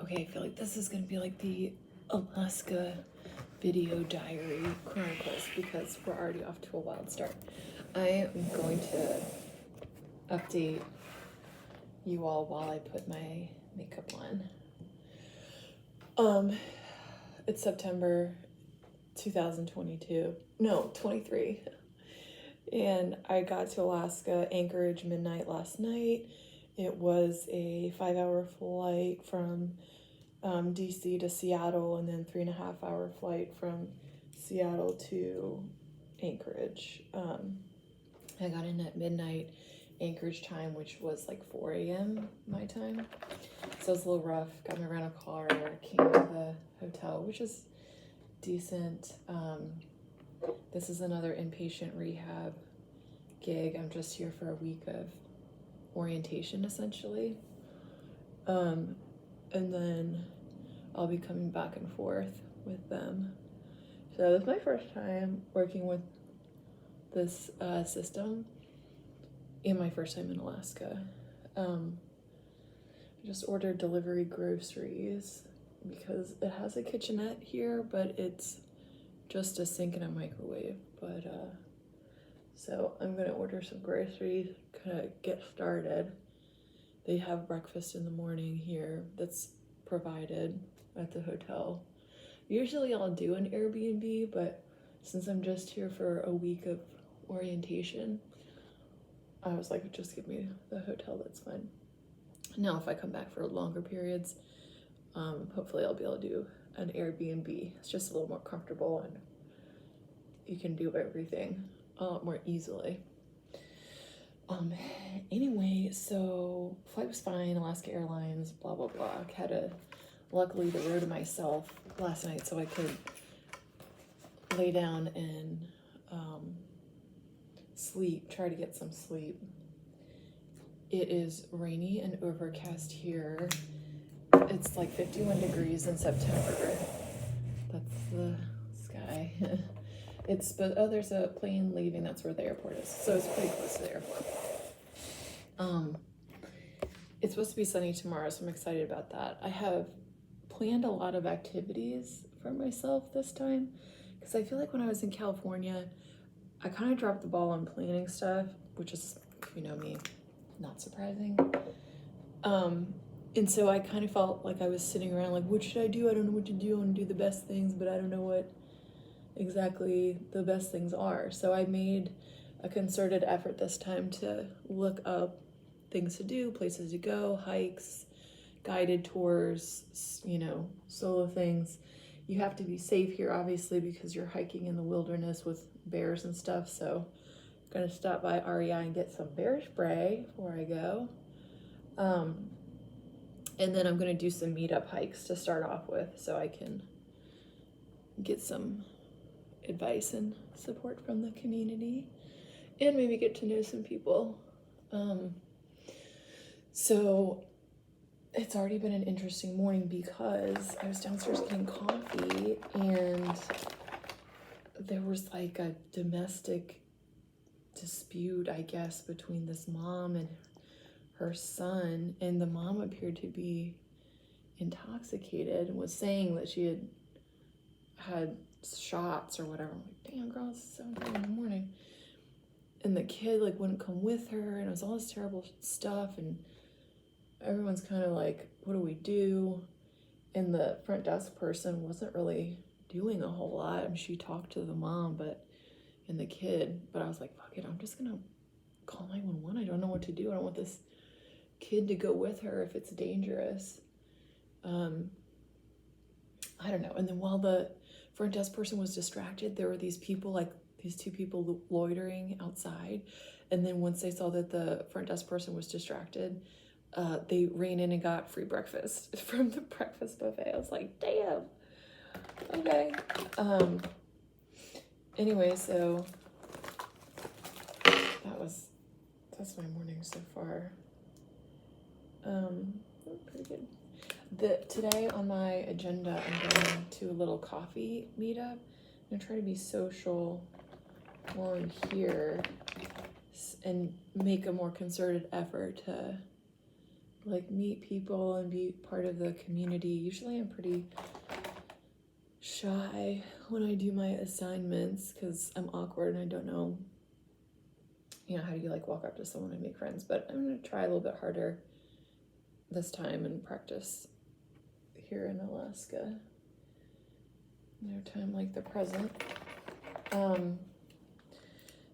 Okay, I feel like this is gonna be like the Alaska video diary chronicles because we're already off to a wild start. I am going to update you all while I put my makeup on. It's September 2022. No, 23. And I got to Alaska, Anchorage, midnight last night. It was a 5-hour flight from DC to Seattle, and then 3.5-hour flight from Seattle to Anchorage. I got in at midnight Anchorage time, which was like 4 a.m. my time. So it was a little rough. Got my rental car, came to the hotel, which is decent. This is another inpatient rehab gig. I'm just here for a week of orientation, essentially. And then I'll be coming back and forth with them. So this is my first time working with this system and my first time in Alaska. I just ordered delivery groceries because it has a kitchenette here, but it's just a sink and a microwave. But so I'm gonna order some groceries, kind of get started. They have breakfast in the morning here that's provided at the hotel. Usually I'll do an Airbnb, but since I'm just here for a week of orientation, I was like, just give me the hotel, that's fine. Now, if I come back for longer periods, hopefully I'll be able to do an Airbnb. It's just a little more comfortable and you can do everything a lot more easily. Anyway, so flight was fine, Alaska Airlines, blah, blah, blah. I had luckily the row to myself last night so I could lay down and sleep, try to get some sleep. It is rainy and overcast here. It's like 51 degrees in September. That's the sky. There's a plane leaving. That's where the airport is. So it's pretty close to the airport. It's supposed to be sunny tomorrow, so I'm excited about that. I have planned a lot of activities for myself this time because I feel like when I was in California, I kind of dropped the ball on planning stuff, which is, if you know me, not surprising. And so I kind of felt like I was sitting around like, what should I do? I don't know what to do. I want to do the best things, but I don't know what exactly the best things are. So I made a concerted effort this time to look up things to do, places to go, hikes, guided tours, solo things. You have to be safe here, obviously, because you're hiking in the wilderness with bears and stuff. So I'm gonna stop by REI and get some bear spray before I go. And then I'm gonna do some meetup hikes to start off with so I can get some advice and support from the community and maybe get to know some people. So it's already been an interesting morning because I was downstairs getting coffee and there was like a domestic dispute, I guess, between this mom and her son, and the mom appeared to be intoxicated and was saying that she had shots or whatever. I'm like, damn girl, it's 7:30 in the morning. And the kid like wouldn't come with her, and it was all this terrible stuff, and everyone's kind of like, what do we do? And the front desk person wasn't really doing a whole lot. I mean, she talked to the mom and the kid, but I was like, fuck it, I'm just gonna call 911. I don't know what to do. I don't want this kid to go with her if it's dangerous. I don't know. And then while the front desk person was distracted, there were these people, like these two people loitering outside. And then once they saw that the front desk person was distracted, they ran in and got free breakfast from the breakfast buffet. I was like, damn. Okay. Anyway, so that's my morning so far. Pretty good. Today on my agenda, I'm going to a little coffee meetup. I'm gonna try to be social while I'm here and make a more concerted effort to like meet people and be part of the community. Usually I'm pretty shy when I do my assignments because I'm awkward and I don't know, how do you like walk up to someone and make friends, but I'm going to try a little bit harder this time and practice here in Alaska. No time like the present.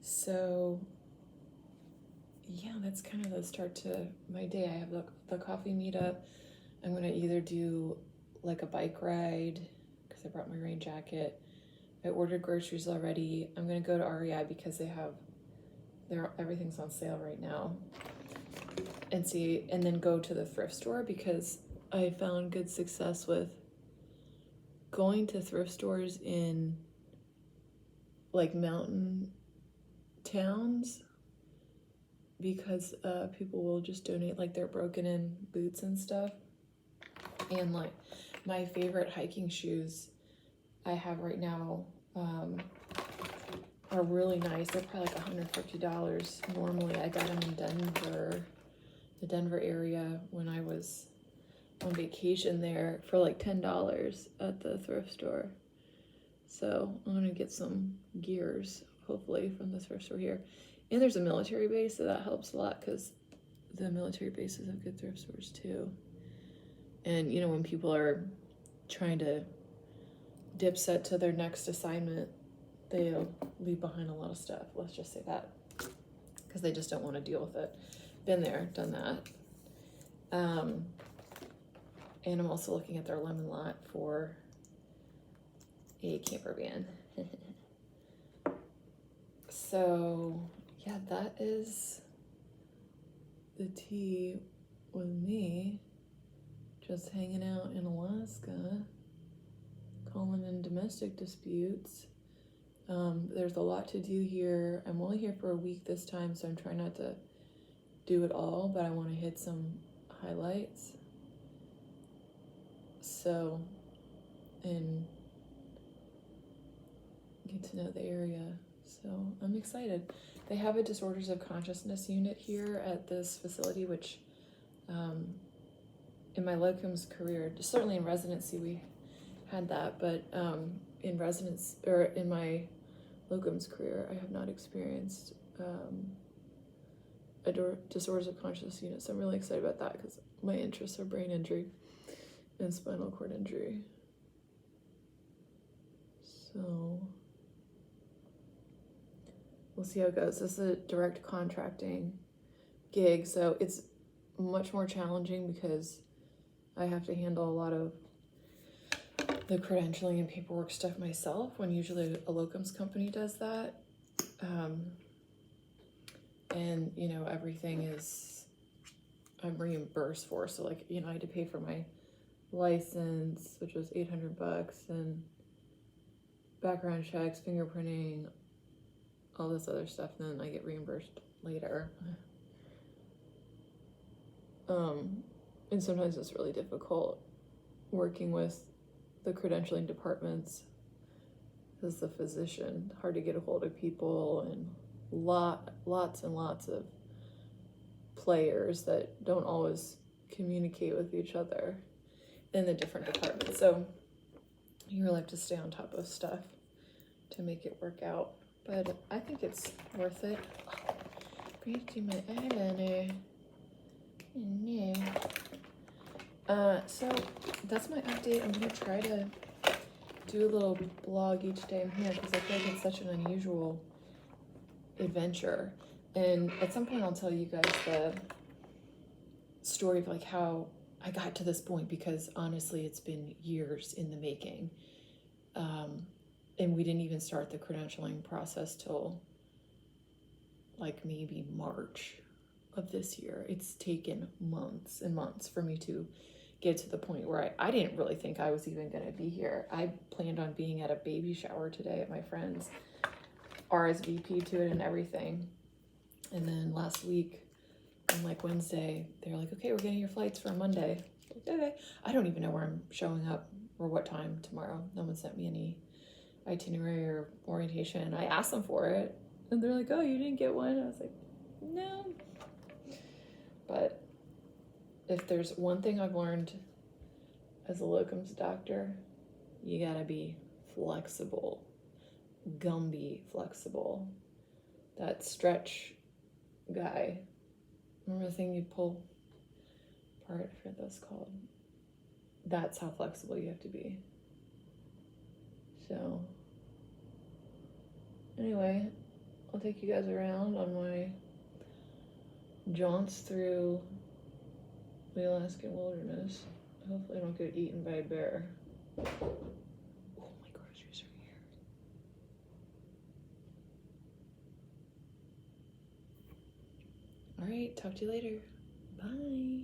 So yeah, that's kind of the start to my day. I have the coffee meetup. I'm gonna either do like a bike ride because I brought my rain jacket. I ordered groceries already. I'm gonna go to REI because everything's on sale right now, and then go to the thrift store because I found good success with going to thrift stores in like mountain towns because people will just donate like their broken in boots and stuff. And like my favorite hiking shoes I have right now are really nice. They're probably like $150 normally. I got them in the Denver area when I was on vacation there for like $10 at the thrift store. So I'm gonna get some gears hopefully from the thrift store here. And there's a military base, so that helps a lot because the military bases have good thrift stores too. And when people are trying to dip set to their next assignment, they'll leave behind a lot of stuff, let's just say that, because they just don't want to deal with it. Been there, done that. And I'm also looking at their lemon lot for a camper van. So yeah, that is the tea with me, just hanging out in Alaska, calling in domestic disputes. There's a lot to do here. I'm only here for a week this time, so I'm trying not to do it all, but I want to hit some highlights. So, and get to know the area. So I'm excited. They have a disorders of consciousness unit here at this facility, which in my locums career, certainly in residency we had that, but in my locums career, I have not experienced a disorders of consciousness unit. So I'm really excited about that because my interests are brain injury and spinal cord injury. So we'll see how it goes. This is a direct contracting gig, so it's much more challenging because I have to handle a lot of the credentialing and paperwork stuff myself when usually a locums company does that. And everything I'm reimbursed for. So like, I had to pay for my license, which was $800, and background checks, fingerprinting, all this other stuff, and then I get reimbursed later. And sometimes it's really difficult working with the credentialing departments as the physician. Hard to get a hold of people, and lots and lots of players that don't always communicate with each other in the different departments. So you really have to stay on top of stuff to make it work out. But I think it's worth it. I'm going to do my eyeliner. So that's my update. I'm going to try to do a little blog each day I'm here because I feel like it's such an unusual adventure. And at some point I'll tell you guys the story of like how I got to this point, because honestly it's been years in the making. And we didn't even start the credentialing process till like maybe March of this year. It's taken months and months for me to get to the point where I didn't really think I was even going to be here. I planned on being at a baby shower today at my friend's, RSVP to it and everything. And then last week on like Wednesday, they were like, okay, we're getting your flights for Monday. Like, okay. I don't even know where I'm showing up or what time tomorrow. No one sent me any itinerary or orientation. I asked them for it and they're like, oh, you didn't get one? I was like, no. But if there's one thing I've learned as a locums doctor, you gotta be flexible. Gumby flexible. That stretch guy. Remember the thing you pull apart? I forget what that's called. That's how flexible you have to be. So, anyway, I'll take you guys around on my jaunts through the Alaskan wilderness. Hopefully I don't get eaten by a bear. Oh, my groceries are here. All right, talk to you later. Bye.